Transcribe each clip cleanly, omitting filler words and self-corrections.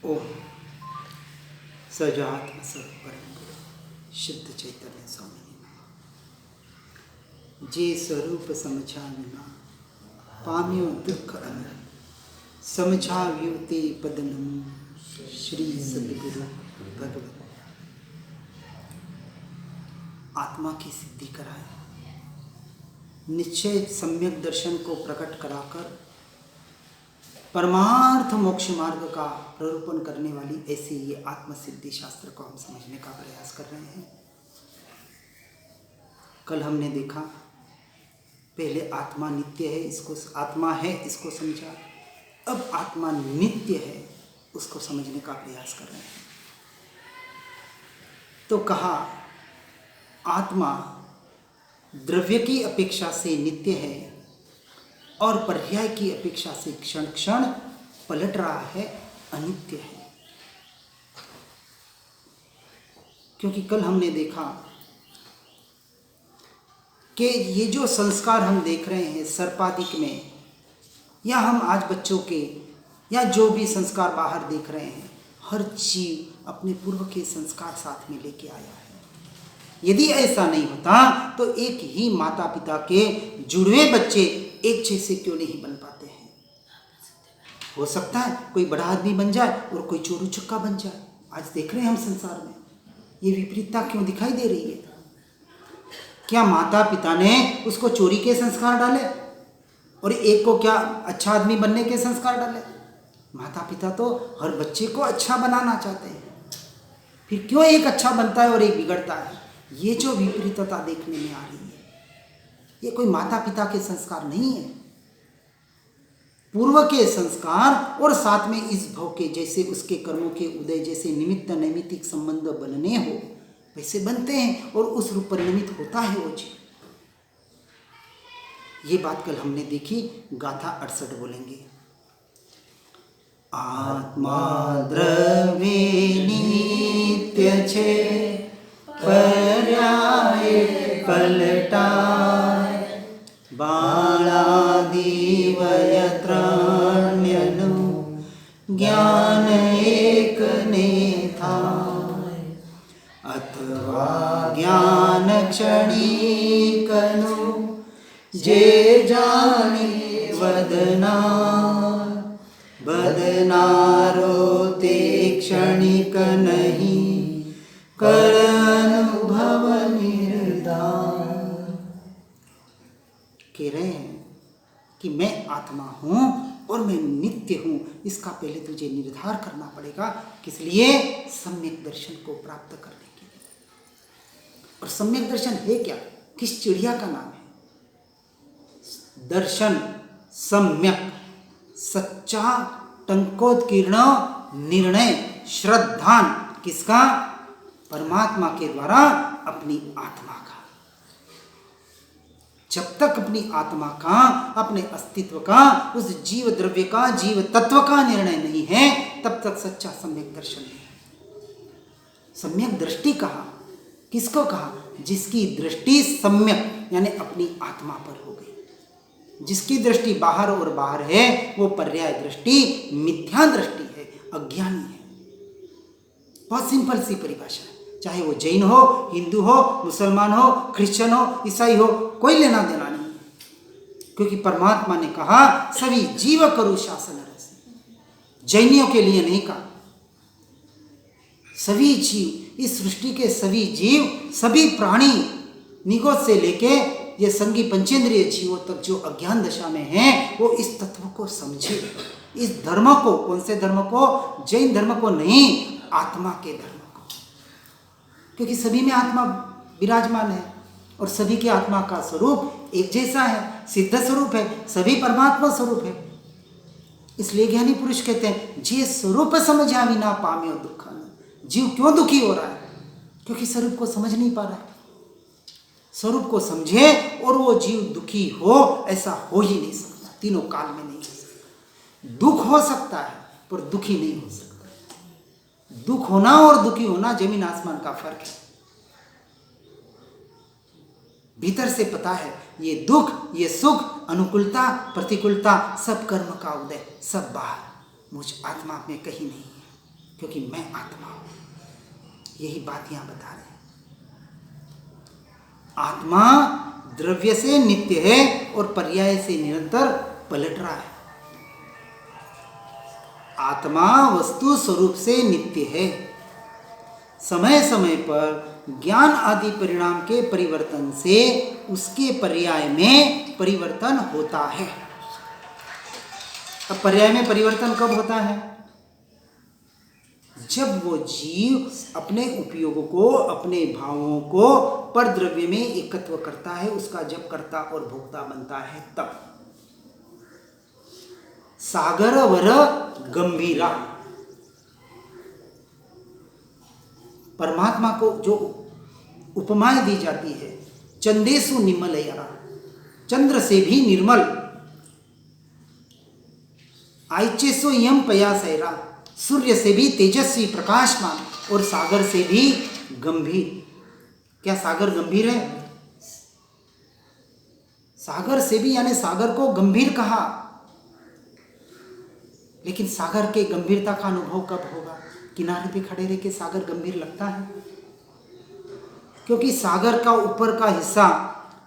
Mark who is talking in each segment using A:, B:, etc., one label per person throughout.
A: ओम सजात्म परम गुरु शुद्ध चैतन्य स्वामी जे स्वरूप समझा विना पाम्यो दुख अनर समझा व्युते पदनम श्री सद्गुरु भगवत। आत्मा की सिद्धि कराए, निश्चय सम्यक दर्शन को प्रकट कराकर परमार्थ मोक्ष मार्ग का प्ररूपण करने वाली ऐसी ये आत्मसिद्धि शास्त्र को हम समझने का प्रयास कर रहे हैं। कल हमने देखा, पहले आत्मा नित्य है, इसको आत्मा है इसको समझा। अब आत्मा नित्य है उसको समझने का प्रयास कर रहे हैं। तो कहा आत्मा द्रव्य की अपेक्षा से नित्य है और पर्याय की अपेक्षा से क्षण क्षण पलट रहा है, अनित्य है। क्योंकि कल हमने देखा कि ये जो संस्कार हम देख रहे हैं सर्पादिक में, या हम आज बच्चों के या जो भी संस्कार बाहर देख रहे हैं, हर जीव अपने पूर्व के संस्कार साथ में लेके आया है। यदि ऐसा नहीं होता तो एक ही माता पिता के जुड़वे बच्चे एक जैसे क्यों नहीं बन पाते हैं। हो सकता है कोई बड़ा आदमी बन जाए और कोई चोरू चक्का बन जाए। आज देख रहे हैं हम संसार में ये विपरीतता क्यों दिखाई दे रही है। क्या माता पिता ने उसको चोरी के संस्कार डाले और एक को क्या अच्छा आदमी बनने के संस्कार डाले? माता पिता तो हर बच्चे को अच्छा बनाना चाहते हैं, फिर क्यों एक अच्छा बनता है और एक बिगड़ता है? ये जो विपरीतता देखने में आ रही है, ये कोई माता पिता के संस्कार नहीं है। पूर्व के संस्कार और साथ में इस भव के, जैसे उसके कर्मों के उदय जैसे निमित्त नैमित्तिक संबंध बनने हो वैसे बनते हैं और उस रूप परिणमित होता है वो जीव। ये बात कल हमने देखी। गाथा 68 बोलेंगे। आत्मा द्रव्य नित्य छे पर्याय पलटाय बाणादिवयत्राण्यनु ज्ञान एक ने थाय अथवा ज्ञान क्षणिकनु जे जाने वदना बदनारो ते क्षणिक नहीं कर अनुभव निर्धार। कह रहे हैं कि मैं आत्मा हूं और मैं नित्य हूं, इसका पहले तुझे निर्धार करना पड़ेगा। किस लिए? सम्यक दर्शन को प्राप्त करने के लिए। और सम्यक दर्शन है क्या? किस चिड़िया का नाम है? दर्शन सम्यक, सच्चा टंकोत्कीर्ण निर्णय श्रद्धान। किसका? परमात्मा के द्वारा अपनी आत्मा का। जब तक अपनी आत्मा का, अपने अस्तित्व का, उस जीव द्रव्य का, जीव तत्व का निर्णय नहीं है, तब तक सच्चा सम्यक दर्शन नहीं है। सम्यक दृष्टि कहा, किसको कहा? जिसकी दृष्टि सम्यक यानी अपनी आत्मा पर हो गई। जिसकी दृष्टि बाहर और बाहर है वो पर्याय दृष्टि, मिथ्या दृष्टि है, अज्ञानी है। बहुत सिंपल सी परिभाषा है। चाहे वो जैन हो, हिंदू हो, मुसलमान हो, क्रिश्चियन हो, ईसाई हो, कोई लेना देना नहीं है। क्योंकि परमात्मा ने कहा सभी जीव करो शासन रस। जैनियों के लिए नहीं कहा। सभी जीव, इस सृष्टि के सभी जीव, सभी प्राणी, निगोद से लेके ये संगी पंचेंद्रिय जीवों तक जो अज्ञान दशा में हैं, वो इस तत्व को समझे। इस धर्म को, कौन से धर्म को? जैन धर्म को नहीं, आत्मा के धर्म को। क्योंकि सभी में आत्मा विराजमान है और सभी की आत्मा का स्वरूप एक जैसा है, सिद्ध स्वरूप है, सभी परमात्मा स्वरूप है। इसलिए ज्ञानी पुरुष कहते हैं जे स्वरूप समझा विना पाम्यो दुख। जीव क्यों दुखी हो रहा है? क्योंकि स्वरूप को समझ नहीं पा रहा है। स्वरूप को समझे और वो जीव दुखी हो, ऐसा हो ही नहीं सकता। तीनों काल में नहीं हो सकता। दुख हो सकता है पर दुखी नहीं हो सकता। दुख होना और दुखी होना जमीन आसमान का फर्क है। भीतर से पता है ये दुख, ये सुख, अनुकूलता, प्रतिकूलता सब कर्म का उदय, सब बाहर, मुझ आत्मा में कहीं नहीं है। क्योंकि मैं आत्मा हूं। यही बात यहां बता रहे हैं। आत्मा द्रव्य से नित्य है और पर्याय से निरंतर पलट रहा है। आत्मा वस्तु स्वरूप से नित्य है। समय समय पर ज्ञान आदि परिणाम के परिवर्तन से उसके पर्याय में परिवर्तन होता है। अब पर्याय में परिवर्तन कब होता है? जब वो जीव अपने उपयोग को, अपने भावों को पर द्रव्य में एकत्व करता है, उसका जब कर्ता और भोक्ता बनता है तब। सागर वर गंभीरा, परमात्मा को जो उपमाएं दी जाती है, चंदेसु निमलयरा, चंद्र से भी निर्मल, आइचेसो यम पयासैरा, सूर्य से भी तेजस्वी प्रकाशमान, और सागर से भी गंभीर। क्या सागर गंभीर है? सागर से भी, यानी सागर को गंभीर कहा। लेकिन सागर के गंभीरता का अनुभव कब होगा? किनारे पे खड़े रह के सागर गंभीर लगता है? क्योंकि सागर का ऊपर का हिस्सा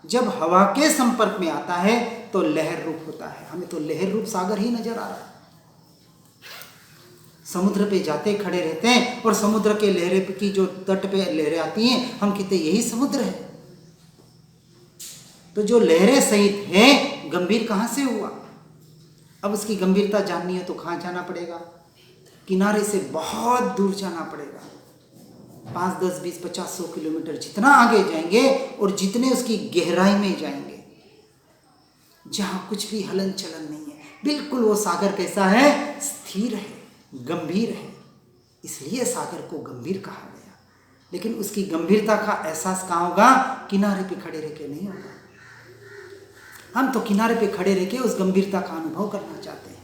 A: जब हवा के संपर्क में आता है तो लहर रूप होता है। हमें तो लहर रूप सागर ही नजर आ रहा है। समुद्र पे जाते खड़े रहते हैं और समुद्र के लहरें की जो तट पे लहरें आती हैं, हम कहते यही समुद्र है। तो जो लहरें सहित है, गंभीर कहां से हुआ? अब उसकी गंभीरता जाननी है तो कहां जाना पड़ेगा? किनारे से बहुत दूर जाना पड़ेगा। 5, 10, 20, 50, 100 किलोमीटर जितना आगे जाएंगे और जितने उसकी गहराई में जाएंगे, जहां कुछ भी हलन चलन नहीं है, बिल्कुल वो सागर कैसा है? स्थिर है, गंभीर है। इसलिए सागर को गंभीर कहा गया। लेकिन उसकी गंभीरता का एहसास कहाँ होगा? किनारे पे खड़े रह के नहीं होगा। हम तो किनारे पे खड़े रह के उस गंभीरता का अनुभव करना चाहते हैं।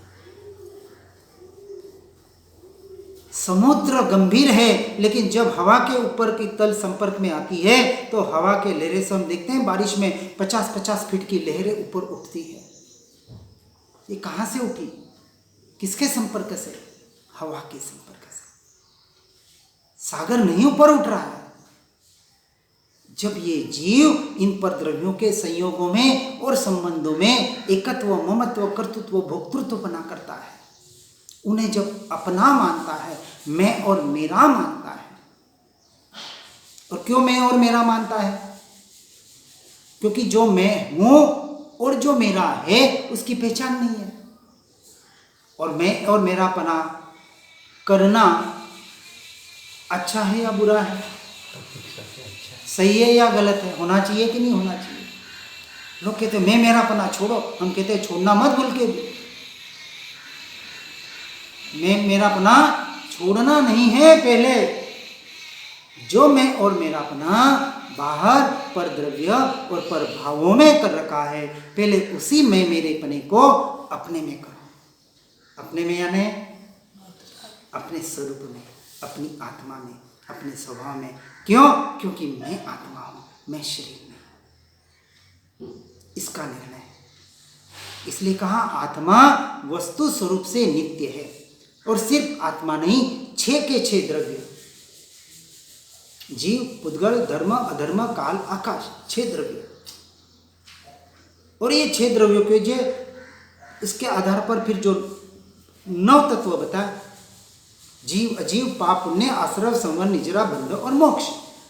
A: समुद्र गंभीर है, लेकिन जब हवा के ऊपर की तल संपर्क में आती है तो हवा के लहरें से हम देखते हैं बारिश में 50-50 फीट की लहरें ऊपर उठती है। ये कहाँ से उठी? किसके संपर्क से? हवा के संपर्क से। सागर नहीं ऊपर उठ रहा है। जब ये जीव इन पर द्रव्यों के संयोगों में और संबंधों में एकत्व, ममत्व, कर्तृत्व, भोक्तृत्व बना करता है, उन्हें जब अपना मानता है, मैं और मेरा मानता है। और क्यों मैं और मेरा मानता है? क्योंकि जो मैं हूं और जो मेरा है उसकी पहचान नहीं है। और मैं और मेरापना करना अच्छा है या बुरा है? सही है या गलत है? होना चाहिए कि नहीं होना चाहिए? लोग कहते मैं मेरापना छोड़ो, हम कहते हैं छोड़ना मत बोल के भी। मैं मेरापना छोड़ना नहीं है। पहले जो मैं और मेरापना बाहर पर द्रव्य और पर भावों में कर रखा है, पहले उसी मैं मेरेपने को अपने में करो। अपने में यानी अपने स्वरूप में, अपनी आत्मा में, अपने स्वभाव में। क्यों? क्योंकि मैं आत्मा हूं, मैं शरीर नहीं। इसका निर्णय है। इसलिए कहा आत्मा वस्तु स्वरूप से नित्य है। और सिर्फ आत्मा नहीं, 6 के 6 द्रव्य, जीव, पुद्गल, धर्म, अधर्म, काल, आकाश, 6 द्रव्य। और ये 6 द्रव्यों के जो इसके आधार पर फिर जो 9 तत्व बताए, जीव, अजीव, पाप, पुण्य, आश्रव, संवर, निजरा, बंध और मोक्ष।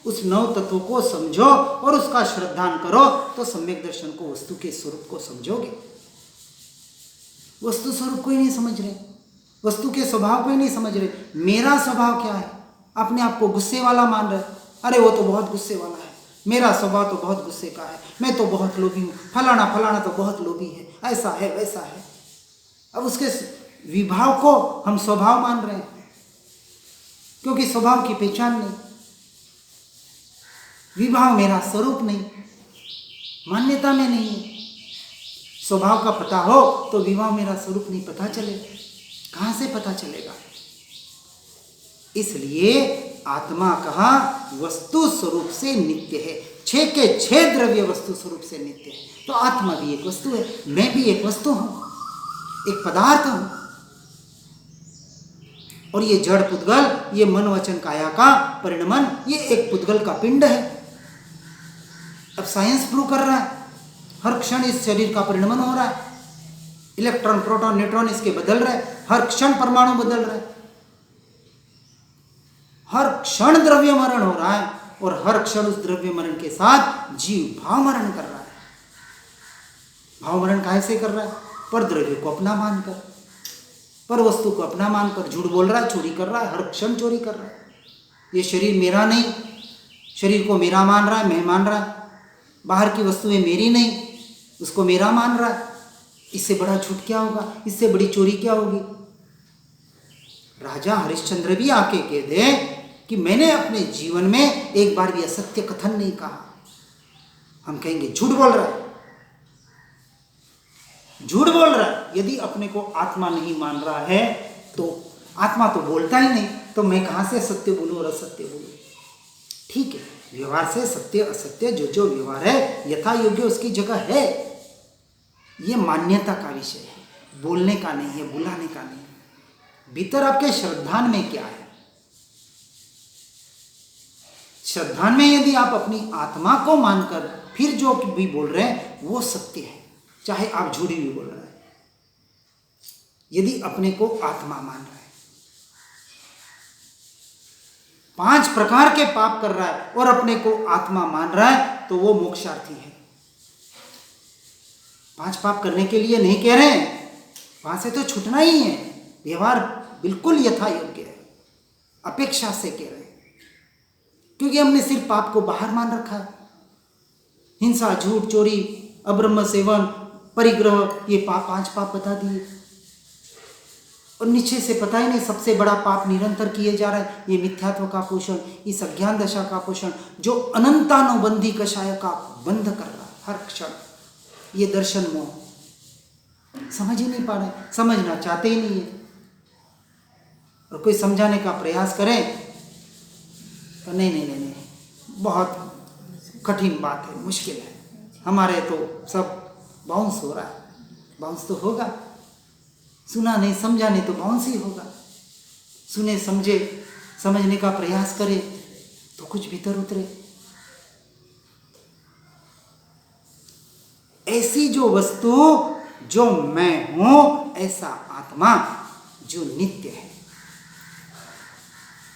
A: उस 9 तत्वों को समझो और उसका श्रद्धान करो तो सम्यक दर्शन को, वस्तु के स्वरूप को समझोगे। वस्तु स्वरूप को ही नहीं समझ रहे, वस्तु के स्वभाव को ही नहीं समझ रहे। मेरा स्वभाव क्या है? अपने आप को गुस्से वाला मान रहे। अरे वो तो बहुत गुस्से वाला है, मेरा स्वभाव तो बहुत गुस्से का है, मैं तो बहुत लोभी हूँ, फलाना फलाना तो बहुत लोभी है, ऐसा है वैसा है। अब उसके विभाव को हम स्वभाव मान रहे हैं, क्योंकि स्वभाव की पहचान नहीं, विभाव मेरा स्वरूप नहीं, मान्यता में नहीं है। स्वभाव का पता हो तो विभाव मेरा स्वरूप नहीं पता चलेगा। कहां से पता चलेगा? इसलिए आत्मा कहा वस्तु स्वरूप से नित्य है। 6 के 6 द्रव्य वस्तु स्वरूप से नित्य है। तो आत्मा भी एक वस्तु है, मैं भी एक वस्तु हूं, एक पदार्थ हूं। और ये जड़ पुद्गल, ये मन वचन काया का परिणमन, ये एक पुद्गल का पिंड है। अब साइंस प्रूव कर रहा है, हर क्षण इस शरीर का परिणमन हो रहा है, इलेक्ट्रॉन प्रोटॉन न्यूट्रॉन इसके बदल रहे, हर क्षण परमाणु बदल रहे, हर क्षण द्रव्य मरण हो रहा है, और हर क्षण उस द्रव्य मरण के साथ जीव भाव मरण कर रहा है। भाव मरण काहे से कर रहा है? पर द्रव्य को अपना मानकर, पर वस्तु को अपना मानकर झूठ बोल रहा है, चोरी कर रहा है, हर क्षण चोरी कर रहा है। ये शरीर मेरा नहीं, शरीर को मेरा मान रहा है, मैं मान रहा है, बाहर की वस्तुएं मेरी नहीं, उसको मेरा मान रहा है। इससे बड़ा झूठ क्या होगा? इससे बड़ी चोरी क्या होगी? राजा हरिश्चंद्र भी आके कह दे कि मैंने अपने जीवन में एक बार भी असत्य कथन नहीं कहा, हम कहेंगे झूठ बोल रहा है, झूठ बोल रहा है। यदि अपने को आत्मा नहीं मान रहा है तो आत्मा तो बोलता ही नहीं, तो मैं कहां से सत्य बोलूं और असत्य बोलूं? ठीक है, व्यवहार से सत्य असत्य जो जो व्यवहार है यथा योग्य उसकी जगह है, ये मान्यता का विषय है, बोलने का नहीं है, बुलाने का नहीं है। भीतर आपके श्रद्धान में क्या है? श्रद्धान में यदि आप अपनी आत्मा को मानकर फिर जो भी बोल रहे हैं वो सत्य है, चाहे आप झूठी भी बोल रहे हैं। यदि अपने को आत्मा मान रहे हैं, 5 प्रकार के पाप कर रहा है और अपने को आत्मा मान रहा है, तो वो मोक्षार्थी है। 5 पाप करने के लिए नहीं कह रहे हैं, वहां से तो छूटना ही है, व्यवहार बिल्कुल यथा योग्य है, अपेक्षा से कह रहे हैं, क्योंकि हमने सिर्फ पाप को बाहर मान रखा है। हिंसा, झूठ, चोरी, अब्रह्म सेवन, परिग्रह, ये 5 पाप बता दिए, और नीचे से पता ही नहीं सबसे बड़ा पाप निरंतर किए जा रहा है, ये मिथ्यात्व का पोषण, इस अज्ञान दशा का पोषण, जो अनंतानुबंधी कषाय का बंध कर रहा है हर क्षण। ये दर्शन मोह समझ ही नहीं पा रहे, समझना चाहते ही नहीं है, और कोई समझाने का प्रयास करें तो नहीं, बहुत कठिन बात है, मुश्किल है, हमारे तो सब बाउंस हो रहा है। बाउंस तो होगा, सुना नहीं समझा नहीं तो बाउंस ही होगा। सुने समझे समझने का प्रयास करे तो कुछ भीतर उतरे। ऐसी जो वस्तु जो मैं हूं, ऐसा आत्मा जो नित्य है।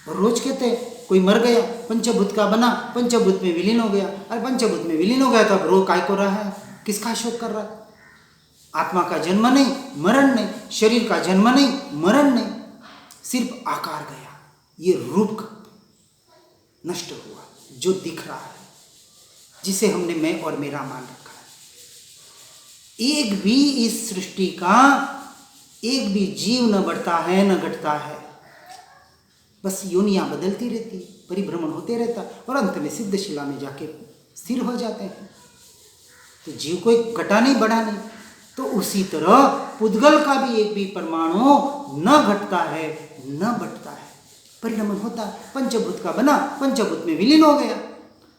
A: और रोज कहते कोई मर गया, पंचभूत का बना, पंचभूत में विलीन हो गया। अरे पंचभूत में विलीन हो गया तो अब रो काय को रहा है, किसका शोक कर रहा है? आत्मा का जन्म नहीं, मरण नहीं, शरीर का जन्म नहीं, मरण नहीं, सिर्फ आकार गया, ये रूप नष्ट हुआ, जो दिख रहा है, जिसे हमने मैं और मेरा मान रखा है। एक भी इस सृष्टि का एक भी जीव न बढ़ता है न घटता है, बस योनियां बदलती रहती, परिभ्रमण होते रहता, और अंत में सिद्धशिला में जाके स्थिर हो जाते हैं। तो जीव कोई घटा नहीं बढ़ा नहीं। तो उसी तरह पुद्गल का भी एक भी परमाणु न घटता है न बढ़ता है, परिणमन होता है। पंचभूत का बना, पंचभूत में विलीन हो गया।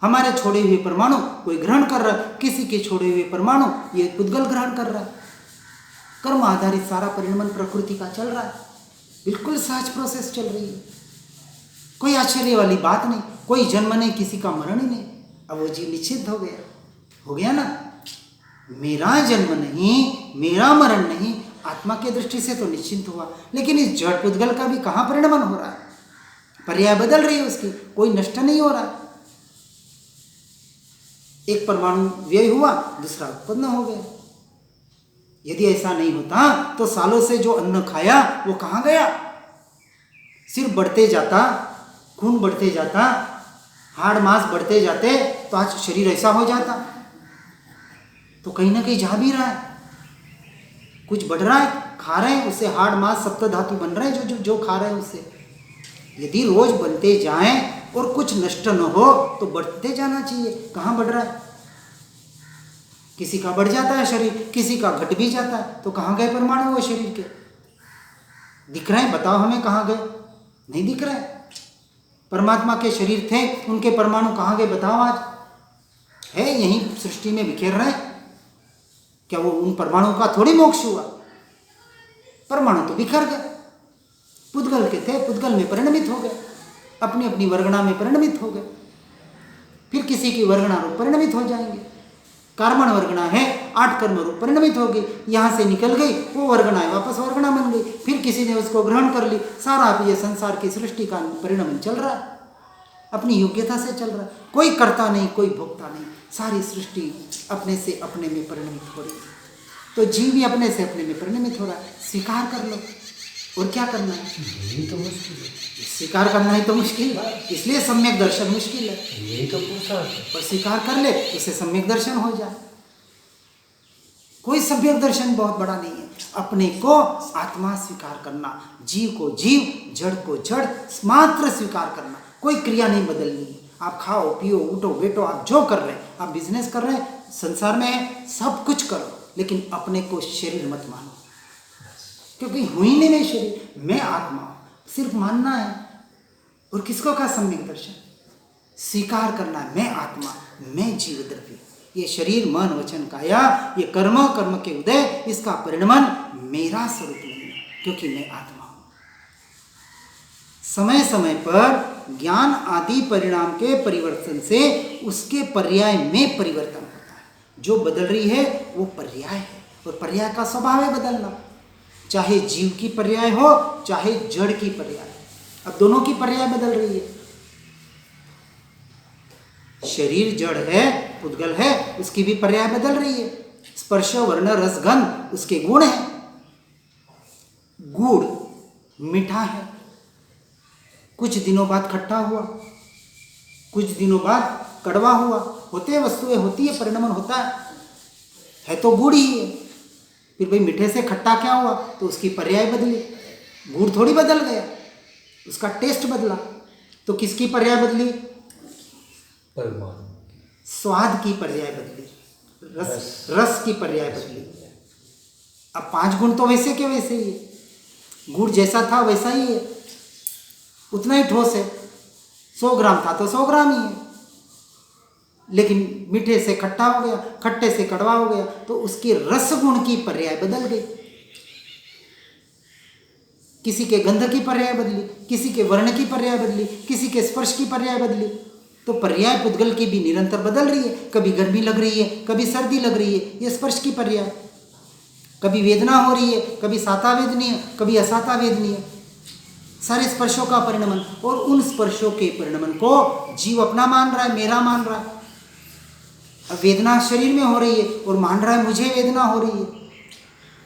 A: हमारे छोड़े हुए परमाणु कोई ग्रहण कर रहा है, किसी के छोड़े हुए परमाणु ये पुद्गल ग्रहण कर रहा है। कर्म आधारित सारा परिणमन प्रकृति का चल रहा है, बिल्कुल सहज प्रोसेस चल रही है, कोई आश्चर्य वाली बात नहीं, कोई जन्म नहीं, किसी का मरण ही नहीं। अब वो जीव निश्चित हो गया ना, मेरा जन्म नहीं, मेरा मरण नहीं, आत्मा के दृष्टि से तो निश्चिंत हुआ। लेकिन इस जड़ पुद्गल का भी कहाँ परिणमन हो रहा है, पर्याय बदल रही है उसकी, कोई नष्ट नहीं हो रहा। एक परमाणु व्यय हुआ, दूसरा उत्पन्न हो गया। यदि ऐसा नहीं होता तो सालों से जो अन्न खाया वो कहाँ गया? सिर्फ बढ़ते जाता, खून बढ़ते जाता, हाड़ मांस बढ़ते जाते, तो आज शरीर ऐसा हो जाता। तो कहीं ना कहीं जा भी रहा है, कुछ बढ़ रहा है, खा रहे हैं, उससे हाड़ मांस सप्त धातु बन रहे हैं, जो खा रहे हैं उससे। यदि रोज बनते जाएं और कुछ नष्ट न हो तो बढ़ते जाना चाहिए। कहाँ बढ़ रहा है? किसी का बढ़ जाता है शरीर, किसी का घट भी जाता है। तो कहाँ गए परमाणु वो शरीर के? दिख रहे हैं? बताओ हमें कहाँ गए? नहीं दिख रहे। परमात्मा के शरीर थे, उनके परमाणु कहाँ गए बताओ? आज है यहीं सृष्टि में बिखेर रहे हैं। क्या वो उन परमाणु का थोड़ी मोक्ष हुआ? परमाणु तो बिखर गए, पुद्गल के थे, पुद्गल में परिणमित हो गए, अपनी अपनी वर्गणा में परिणमित हो गए, फिर किसी की वर्गणा रूप परिणमित हो जाएंगे। कार्बन वर्गणा है, 8 कर्म रूप परिणमित हो गई, यहाँ से निकल गई, वो वर्गणा है वापस वर्गणा बन गई, फिर किसी ने उसको ग्रहण कर ली। सारा ये संसार की सृष्टि का परिणमन चल रहा है, अपनी योग्यता से चल रहा है, कोई करता नहीं, कोई भोगता नहीं, सारी सृष्टि अपने से अपने में परिणमित हो रही है। तो जीव भी अपने से अपने में परिणमित हो रहा है, स्वीकार कर लो, और क्या करना है?
B: यही तो मुश्किल है,
A: स्वीकार करना ही तो मुश्किल है, इसलिए सम्यक दर्शन मुश्किल है।
B: यही तो पुरुषार्थ है।
A: और स्वीकार कर ले, उसे सम्यक दर्शन हो जाए। कोई सम्यक दर्शन बहुत बड़ा नहीं है, अपने को आत्मा स्वीकार करना, जीव को जीव, जड़ को जड़ मात्र स्वीकार करना, कोई क्रिया नहीं बदलनी है। आप खाओ पियो उठो बैठो, आप जो कर रहे हैं, आप बिजनेस कर रहे हैं, संसार में सब कुछ करो, लेकिन अपने को शरीर मत मानो, क्योंकि हुई नहीं मैं शरीर, मैं आत्मा हूं, सिर्फ मानना है। और किसको का सम्यक दर्शन? स्वीकार करना, मैं आत्मा, मैं जीव द्रव्य, ये शरीर मन वचन काया, ये कर्म कर्म के उदय, इसका परिणमन मेरा स्वरूप नहीं है, क्योंकि मैं आत्मा हूं। समय समय पर ज्ञान आदि परिणाम के परिवर्तन से उसके पर्याय में परिवर्तन होता है। जो बदल रही है वो पर्याय है, और पर्याय का स्वभाव है बदलना, चाहे जीव की पर्याय हो चाहे जड़ की पर्याय। अब दोनों की पर्याय बदल रही है। शरीर जड़ है, पुद्गल है, उसकी भी पर्याय बदल रही है। स्पर्श वर्ण रस गंध उसके गुण है। गुड़ मीठा है, कुछ दिनों बाद खट्टा हुआ, कुछ दिनों बाद कड़वा हुआ, होते वस्तुएं होती है, परिणमन होता है तो गुड़ ही है। फिर भाई मीठे से खट्टा क्या हुआ? तो उसकी पर्याय बदली, गुड़ थोड़ी बदल गया, उसका टेस्ट बदला। तो किसकी पर्याय बदली?
B: परमात्मा
A: स्वाद की पर्याय बदली, रस की पर्याय बदली। अब 5 गुण तो वैसे के वैसे ही है, गुड़ जैसा था वैसा ही है, उतना ही ठोस है। 100 ग्राम था तो 100 ग्राम ही है, लेकिन मीठे से खट्टा हो गया, खट्टे से कड़वा हो गया, तो उसके रस गुण की पर्याय बदल गई। किसी के गंध की पर्याय बदली, किसी के वर्ण की पर्याय बदली, किसी के स्पर्श की पर्याय बदली। तो पर्याय पुद्गल की भी निरंतर बदल रही है, कभी गर्मी लग रही है, कभी सर्दी लग रही है, ये स्पर्श की पर्याय। कभी वेदना हो रही है, कभी साता वेदनीय, कभी असाता वेदनीय, सारे स्पर्शों का परिणमन। और उन स्पर्शों के परिणमन को जीव अपना मान रहा है, मेरा मान रहा है। अब वेदना शरीर में हो रही है और मान रहा है मुझे वेदना हो रही है,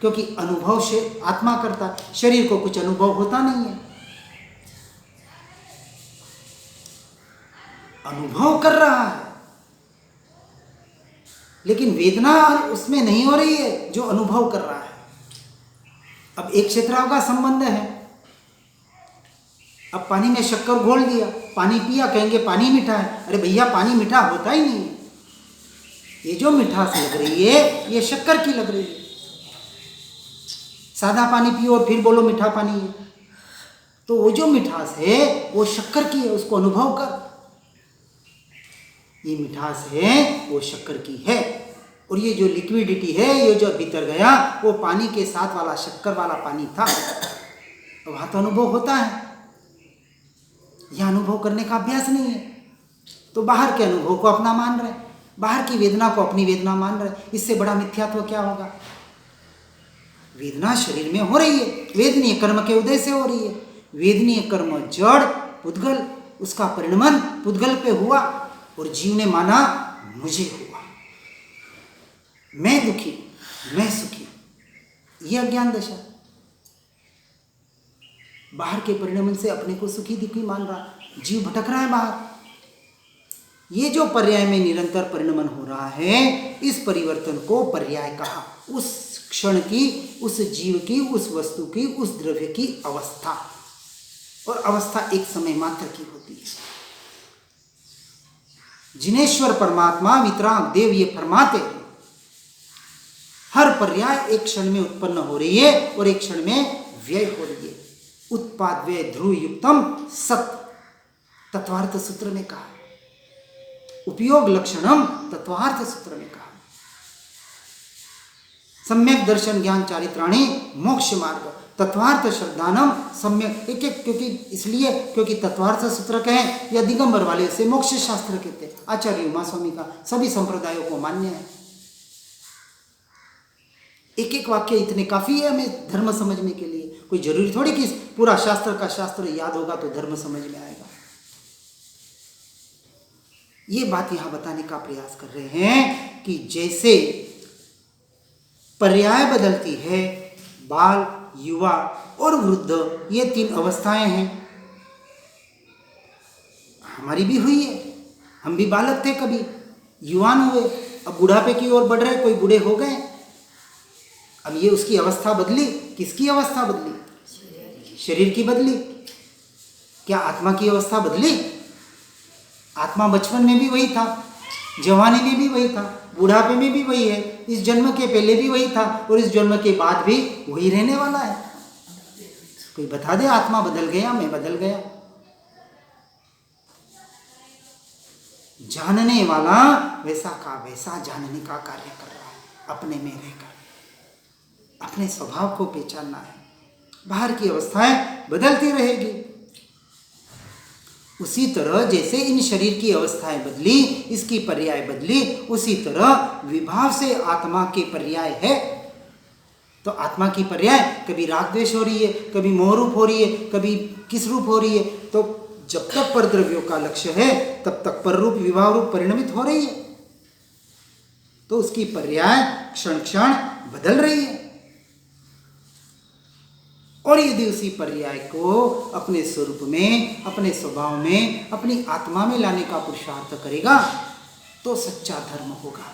A: क्योंकि अनुभव से आत्मा करता है, शरीर को कुछ अनुभव होता नहीं है, अनुभव कर रहा है, लेकिन वेदना उसमें नहीं हो रही है जो अनुभव कर रहा है। अब एक क्षेत्राव का संबंध है। अब पानी में शक्कर घोल दिया, पानी पिया, कहेंगे पानी मीठा है। अरे भैया पानी मीठा होता ही नहीं है, ये जो मिठास लग रही है ये शक्कर की लग रही है। सादा पानी पियो और फिर बोलो मीठा पानी है, तो वो जो मिठास है वो शक्कर की है, उसको अनुभव कर। ये मिठास है वो शक्कर की है, और ये जो लिक्विडिटी है, ये जो भीतर गया वो पानी के साथ वाला शक्कर वाला पानी था। वहां तो अनुभव होता है, यह अनुभव करने का अभ्यास नहीं है। तो बाहर के अनुभव को अपना मान रहे, बाहर की वेदना को अपनी वेदना मान रहे। इससे बड़ा मिथ्यात्व क्या होगा? वेदना शरीर में हो रही है, वेदनीय कर्म के उदय से हो रही है। वेदनीय कर्म जड़ पुद्गल, उसका परिणमन पुद्गल पे हुआ, और जीव ने माना मुझे हुआ, मैं दुखी, मैं सुखी। यह अज्ञान दशा, बाहर के परिणमन से अपने को सुखी दुखी मान रहा, जीव भटक रहा है बाहर। ये जो पर्याय में निरंतर परिणमन हो रहा है, इस परिवर्तन को पर्याय कहा। उस क्षण की, उस जीव की, उस वस्तु की, उस द्रव्य की अवस्था, और अवस्था एक समय मात्र की होती है। जिनेश्वर परमात्मा वितराग देव ये फरमाते हैं, हर पर्याय एक क्षण में उत्पन्न हो रही है और एक क्षण में व्यय हो रही है। उत्पाद व्यय ध्रुव युक्तम सत, तत्वार्थ सूत्र में कहा। उपयोग लक्षणम, तत्वार्थ सूत्र में कहा। सम्यक दर्शन ज्ञान चारित्राणी मोक्ष मार्ग, तत्वार्थ श्रद्धानम सम्यक एक एक, क्योंकि तत्वार्थ सूत्र कहें या दिगंबर वाले से मोक्ष शास्त्र कहते हैं। आचार्य उमा स्वामी का सभी संप्रदायों को मान्य है। एक एक वाक्य इतने काफी है हमें धर्म समझने के लिए। कोई जरूरी थोड़ी कि पूरा शास्त्र का शास्त्र याद होगा तो धर्म समझ में आएगा। ये बात यहां बताने का प्रयास कर रहे हैं कि जैसे पर्याय बदलती है, बाल, युवा और वृद्ध, ये 3 अवस्थाएं हैं। हमारी भी हुई है, हम भी बालक थे, कभी युवान हुए, अब बुढ़ापे की ओर बढ़ रहे, कोई बूढ़े हो गए। अब ये उसकी अवस्था बदली। किसकी अवस्था बदली? शरीर की बदली। क्या आत्मा की अवस्था बदली? आत्मा बचपन में भी वही था, जवानी में भी वही था, बुढ़ापे में भी वही है, इस जन्म के पहले भी वही था और इस जन्म के बाद भी वही रहने वाला है। कोई बता दे आत्मा बदल गया, मैं बदल गया? जानने वाला वैसा का वैसा जानने का कार्य कर रहा है। अपने में रहकर अपने स्वभाव को पहचानना है। बाहर की अवस्थाएं बदलती रहेगी। उसी तरह जैसे इन शरीर की अवस्थाएं बदली, इसकी पर्याय बदली, उसी तरह विभाव से आत्मा के पर्याय है। तो आत्मा की पर्याय कभी राग द्वेष हो रही है, कभी मोह रूप हो रही है, कभी किस रूप हो रही है। तो जब तक पर द्रव्यों का लक्ष्य है तब तक पर रूप विभाव रूप परिणमित हो रही है। तो उसकी पर्याय क्षण क्षण बदल रही है। और यदि उसी पर्याय को अपने स्वरूप में, अपने स्वभाव में, अपनी आत्मा में लाने का पुरुषार्थ करेगा तो सच्चा धर्म होगा।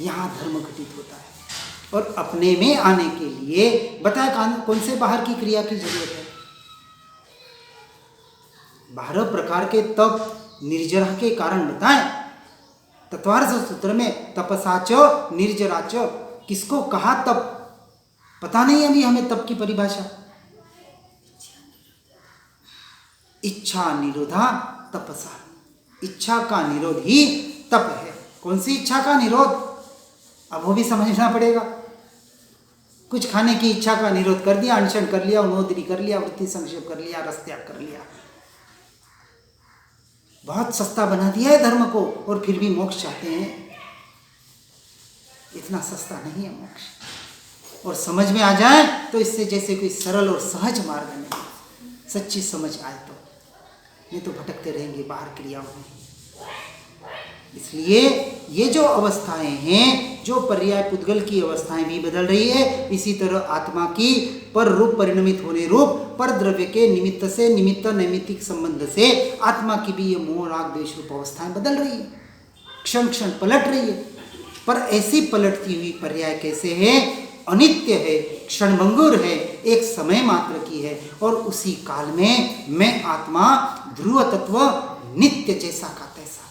A: यहाँ धर्म घटित होता है। और अपने में आने के लिए बताया कौन से बाहर की क्रिया की जरूरत है। 12 प्रकार के तप निर्जरा के कारण बताएं। तत्वार्थ सूत्र में तपसाच निर्जराच, किसको कहा तप? पता नहीं अभी हमें तप की परिभाषा। इच्छा निरोधा तपसा, इच्छा का निरोध ही तप है। कौन सी इच्छा का निरोध? अब वो भी समझना पड़ेगा। कुछ खाने की इच्छा का निरोध कर दिया, अनशन कर लिया, उन्नोदरी कर लिया, वृत्ति संक्षेप कर लिया, रस त्याग कर लिया, बहुत सस्ता बना दिया है धर्म को। और फिर भी मोक्ष चाहते हैं। इतना सस्ता नहीं है मोक्ष। और समझ में आ जाए तो इससे जैसे कोई सरल और सहज मार्ग नहीं। सच्ची समझ आए तो, नहीं तो भटकते रहेंगे बाहर क्रियाओं में। इसलिए ये जो अवस्थाएं हैं, जो पर्याय पुद्गल की अवस्थाएं भी बदल रही है, इसी तरह आत्मा की पर रूप परिणमित होने रूप पर द्रव्य के निमित्त से, निमित्त नैमित्तिक संबंध से आत्मा की भी ये मोह राग द्वेष रूप अवस्थाएं बदल रही है, क्षण क्षण पलट रही है। पर ऐसी पलटती हुई पर्याय कैसे है? अनित्य है, क्षणभंगुर है, एक समय मात्र की है। और उसी काल में मैं आत्मा ध्रुव तत्व नित्य जैसा का तैसा,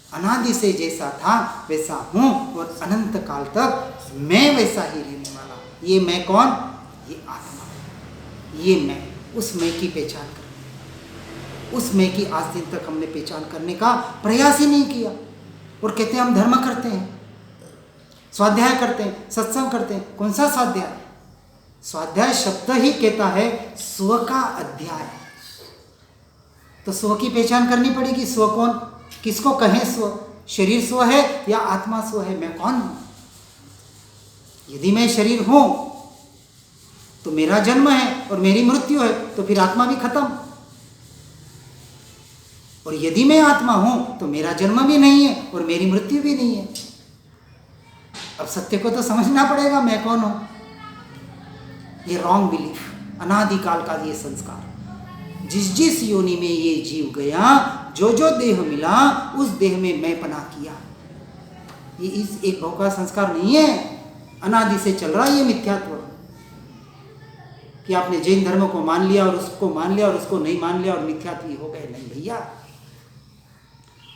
A: अनादि से जैसा था वैसा हूँ और अनंत काल तक मैं वैसा ही रहने वाला। ये मैं कौन? ये आत्मा। ये मैं, उस मैं की पहचान करनी, उस मैं की आज दिन तक हमने पहचान करने का प्रयास ही नहीं किया। और कहते हैं हम धर्म करते हैं, स्वाध्याय करते हैं, सत्संग करते हैं। कौन सा स्वाध्याय? स्वाध्याय शब्द ही कहता है स्व का अध्याय। तो स्व की पहचान करनी पड़ेगी। स्व कौन? किसको कहें स्व? शरीर स्व है या आत्मा स्व है? मैं कौन हूं? यदि मैं शरीर हूं तो मेरा जन्म है और मेरी मृत्यु है, तो फिर आत्मा भी खत्म। और यदि मैं आत्मा हूं तो मेरा जन्म भी नहीं है और मेरी मृत्यु भी नहीं है। अब सत्य को तो समझना पड़ेगा, मैं कौन हूं। ये रॉन्ग बिलीफ, अनादिकाल का ये संस्कार, जिस जिस योनि में ये जीव गया, जो जो देह मिला उस देह में मैं पना किया। ये इस एक भाव का संस्कार नहीं है, अनादि से चल रहा है ये मिथ्यात्व। कि आपने जैन धर्म को मान लिया और उसको मान लिया और उसको नहीं मान लिया और मिथ्यात्वी हो गए। नहीं भैया,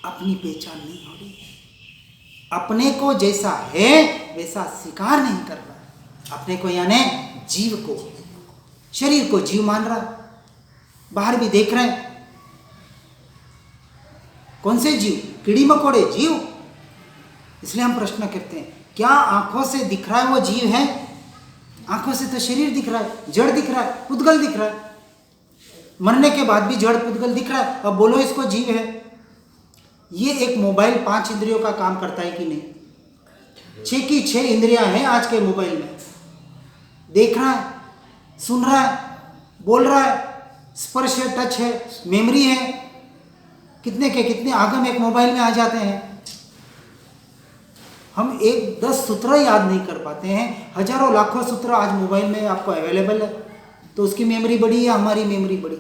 A: अपनी पहचान नहीं हो रही। अपने को जैसा है वैसा स्वीकार नहीं कर रहा। अपने को यानी जीव को, शरीर को जीव मान रहा। बाहर भी देख रहे हैं, कौन से जीव? कीड़ी मकोड़े जीव। इसलिए हम प्रश्न करते हैं, क्या आंखों से दिख रहा है वो जीव है? आंखों से तो शरीर दिख रहा है, जड़ दिख रहा है, पुद्गल दिख रहा है। मरने के बाद भी जड़ पुद्गल दिख रहा है। अब बोलो इसको जीव है। ये एक मोबाइल 5 इंद्रियों का काम करता है कि नहीं? 6 की 6 इंद्रियां हैं आज के मोबाइल में। देख रहा है, सुन रहा है, बोल रहा है, स्पर्श है, टच है, मेमोरी है। कितने के कितने आगम एक मोबाइल में आ जाते हैं। हम 10 सूत्र याद नहीं कर पाते हैं। हजारों लाखों सूत्र आज मोबाइल में आपको अवेलेबल है। तो उसकी मेमोरी बड़ी या हमारी मेमोरी बड़ी?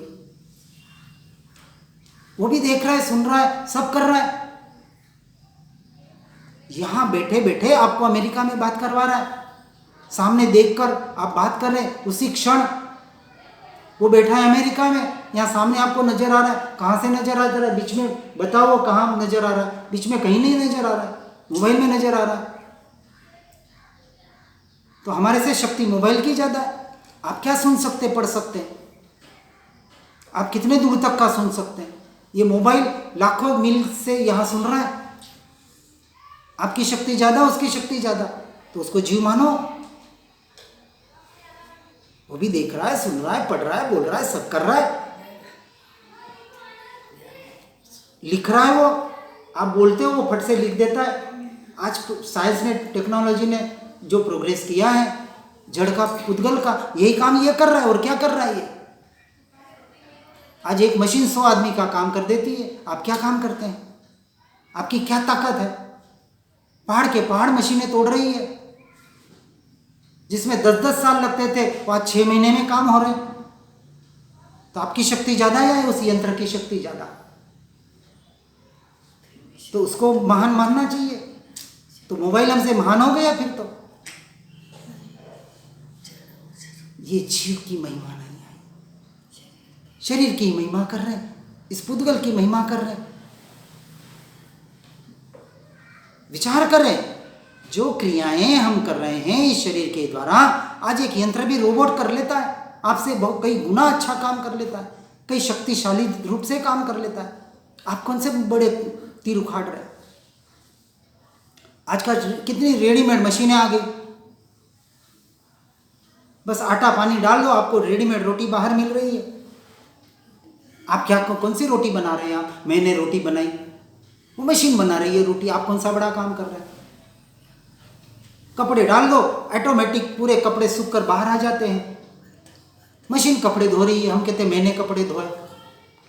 A: वो भी देख रहा है, सुन रहा है, सब कर रहा है। यहां बैठे बैठे आपको अमेरिका में बात करवा रहा है, सामने देखकर आप बात कर रहे हैं। उसी क्षण वो बैठा है अमेरिका में, यहाँ सामने आपको नजर आ रहा है। कहाँ से नजर आ रहा है? बीच में बताओ कहाँ नजर आ रहा है? बीच में कहीं नहीं नजर आ रहा है, मोबाइल में नजर आ रहा है। तो हमारे से शक्ति मोबाइल की ज्यादा है। आप क्या सुन सकते, पढ़ सकते हैं? आप कितने दूर तक का सुन सकते हैं? ये मोबाइल लाखों मील से यहां सुन रहा है। आपकी शक्ति ज्यादा, उसकी शक्ति ज्यादा, तो उसको जीव मानो। वो भी देख रहा है, सुन रहा है, पढ़ रहा है, बोल रहा है, सब कर रहा है, लिख रहा है। वो आप बोलते हो, वो फट से लिख देता है। आज साइंस ने, टेक्नोलॉजी ने जो प्रोग्रेस किया है, जड़ का, पुद्गल का, यही काम ये कर रहा है। और क्या कर रहा है ये? आज एक मशीन 100 आदमी का काम कर देती है। आप क्या काम करते हैं? आपकी क्या ताकत है? पहाड़ के पहाड़ मशीनें तोड़ रही है। जिसमें 10-10 साल लगते थे, वो आज 6 महीने में काम हो रहे हैं। तो आपकी शक्ति ज्यादा है या उस यंत्र की शक्ति ज्यादा? तो उसको महान मानना चाहिए। तो मोबाइल हमसे महान हो गया फिर तो। ये जीव की महिमा नहीं है, शरीर की महिमा कर रहे हैं, इस पुद्गल की महिमा कर रहे हैं। विचार करें, जो क्रियाएं हम कर रहे हैं इस शरीर के द्वारा, आज एक यंत्र भी रोबोट कर लेता है। आपसे बहुत कई गुना अच्छा काम कर लेता है, कई शक्तिशाली रूप से काम कर लेता है। आप कौन से बड़े तीर उखाड़ रहे हैं? आजकल कितनी रेडीमेड मशीनें आ गई। बस आटा पानी डाल दो, आपको रेडीमेड रोटी बाहर मिल रही है। आप क्या, कौन सी रोटी बना रहे हैं आप? मैंने रोटी बनाई, वो मशीन बना रही है रोटी। आप कौन सा बड़ा काम कर रहे हैं? कपड़े डाल दो, ऑटोमेटिक पूरे कपड़े सूख कर बाहर आ जाते हैं। मशीन कपड़े धो रही है, हम कहते हैं मैंने कपड़े धोए।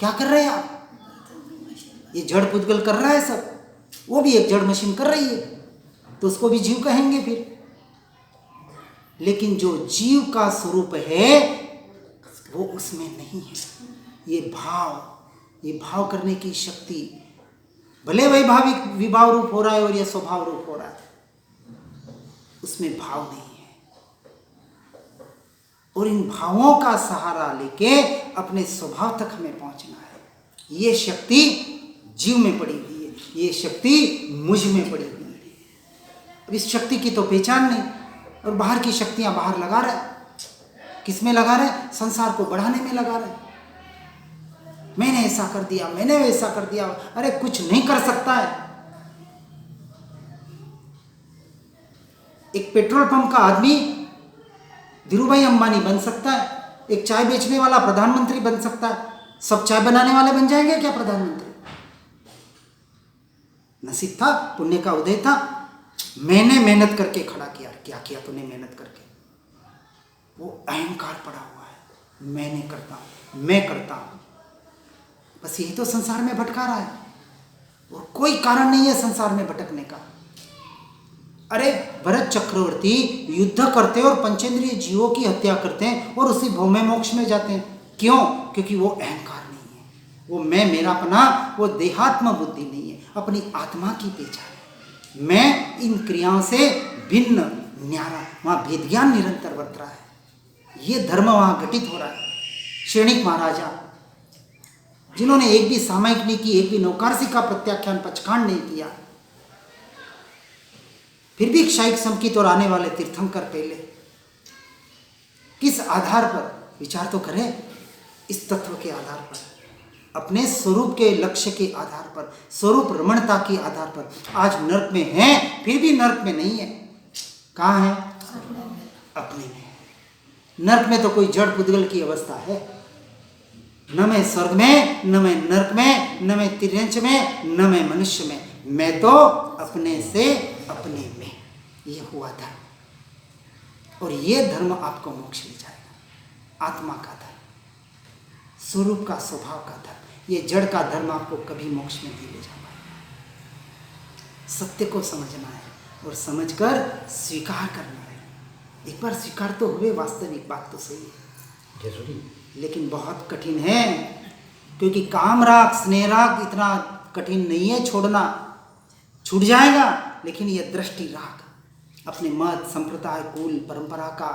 A: क्या कर रहे हैं आप? ये जड़ पुद्गल कर रहा है सब। वो भी एक जड़ मशीन कर रही है, तो उसको भी जीव कहेंगे फिर। लेकिन जो जीव का स्वरूप है वो उसमें नहीं है। ये भाव करने की शक्ति, भले वैभाविक विभाव रूप हो रहा है और यह स्वभाव रूप हो रहा है, उसमें भाव नहीं है। और इन भावों का सहारा लेके अपने स्वभाव तक हमें पहुंचना है। ये शक्ति जीव में पड़ी हुई है, ये शक्ति मुझ में पड़ी हुई है। अब इस शक्ति की तो पहचान नहीं, और बाहर की शक्तियां बाहर लगा रहे हैं। किस में लगा रहे हैं? संसार को बढ़ाने में लगा रहे हैं। मैंने ऐसा कर दिया, मैंने वैसा कर दिया। अरे कुछ नहीं कर सकता है। एक पेट्रोल पंप का आदमी धीरूभाई अंबानी बन सकता है, एक चाय बेचने वाला प्रधानमंत्री बन सकता है। सब चाय बनाने वाले बन जाएंगे क्या प्रधानमंत्री? नसीब था, पुण्य का उदय था। मैंने मेहनत करके खड़ा किया। क्या किया तूने मेहनत करके? वो अहंकार पड़ा हुआ है, मैंने करता हूं, मैं करता हूं। बस यही तो संसार में भटका रहा है, और कोई कारण नहीं है संसार में भटकने का। अरे भरत चक्रवर्ती युद्ध करते और पंचेंद्रिय जीवों की हत्या करते हैं और उसी भौमे मोक्ष में जाते हैं। क्यों? क्योंकि वो अहंकार नहीं है, वो मैं मेरापना, वो देहात्म बुद्धि नहीं है, अपनी आत्मा की पहचान है। मैं इन क्रियाओं से भिन्न, न्यारा, वहाँ भेद ज्ञान निरंतर बरत रहा है। ये धर्म वहाँ घटित हो रहा है। श्रेणिक महाराजा, जिन्होंने एक भी सामयिक नहीं की, एक भी नौकारसी का प्रत्याख्यान पचखांड नहीं किया, फिर भी क्षायिक संकित और आने वाले तीर्थंकर पहले, किस आधार पर? विचार तो करें। इस तत्व के आधार पर, अपने स्वरूप के लक्ष्य के आधार पर, स्वरूप रमणता के आधार पर। आज नर्क में हैं, फिर भी नर्क में नहीं है। कहाँ है? अपने में है। नरक में तो कोई जड़ पुद्गल की अवस्था है। न मैं स्वर्ग में, न मैं नरक में, न मैं तिर्यंच में, न मैं मनुष्य में, मैं तो अपने से अपने में। ये हुआ धर्म, और ये धर्म आपको मोक्ष ले जाएगा। आत्मा का धर्म, स्वरूप का, स्वभाव का धर्म। ये जड़ का धर्म आपको कभी मोक्ष में नहीं ले जा पाएगा। सत्य को समझना है और समझकर स्वीकार करना है। एक बार स्वीकार तो हुए, वास्तविक बात तो सही है,
B: जरूरी,
A: लेकिन बहुत कठिन है, क्योंकि काम राग, स्नेह राग इतना कठिन नहीं है छोड़ना, छूट जाएगा। लेकिन यह दृष्टि राग, अपने मत, संप्रदाय, कुल, परंपरा का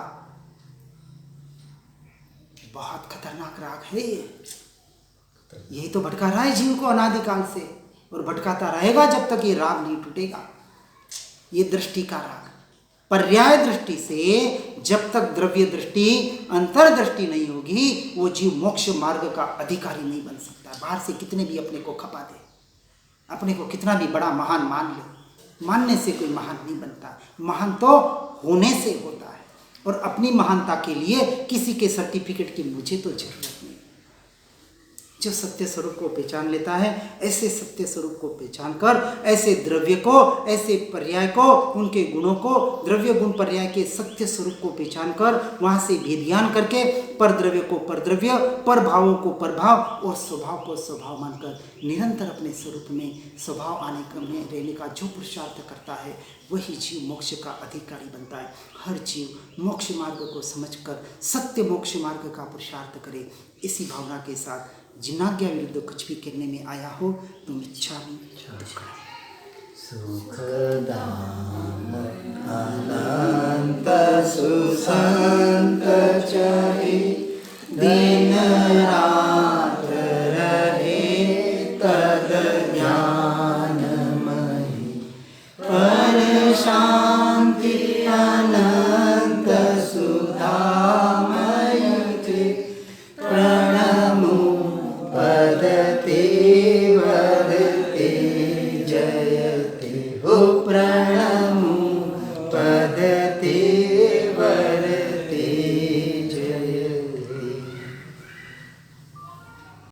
A: बहुत खतरनाक राग है ये। यही तो भटका रहा है जीव को अनादिकाल से, और भटकाता रहेगा जब तक ये राग नहीं टूटेगा। ये दृष्टि का राग, पर्याय दृष्टि से जब तक द्रव्य दृष्टि, अंतर्दृष्टि नहीं होगी, वो जीव मोक्ष मार्ग का अधिकारी नहीं बन सकता। बाहर से कितने भी अपने को खपा दे, अपने को कितना भी बड़ा महान मान ले, मानने से कोई महान नहीं बनता। महान तो होने से होता है, और अपनी महानता के लिए किसी के सर्टिफिकेट की मुझे तो जरूरत नहीं। जो सत्य स्वरूप को पहचान लेता है, ऐसे सत्य स्वरूप को पहचान कर, ऐसे द्रव्य को, ऐसे पर्याय को, उनके गुणों को, द्रव्य गुण पर्याय के सत्य स्वरूप को पहचान कर, वहाँ से भेदज्ञान करके पर द्रव्य को पर द्रव्य, पर भावों को पर भाव, और स्वभाव को स्वभाव मानकर निरंतर अपने स्वरूप में स्वभाव आने क्रम में रहने का जो पुरुषार्थ करता है, वही जीव मोक्ष का अधिकारी बनता है। हर जीव मोक्ष मार्ग को समझकर सत्य मोक्ष मार्ग का पुरुषार्थ करे। इसी भावना के साथ जिनाज्ञा विरुद्ध कुछ भी करने में आया हो, तुम इच्छा
B: सुखदाम
A: अनंत सुसंत चहे, दिन रात रहे तद ज्ञानमयी, पर शांति अनंत सुधामय, प्रणमो पदते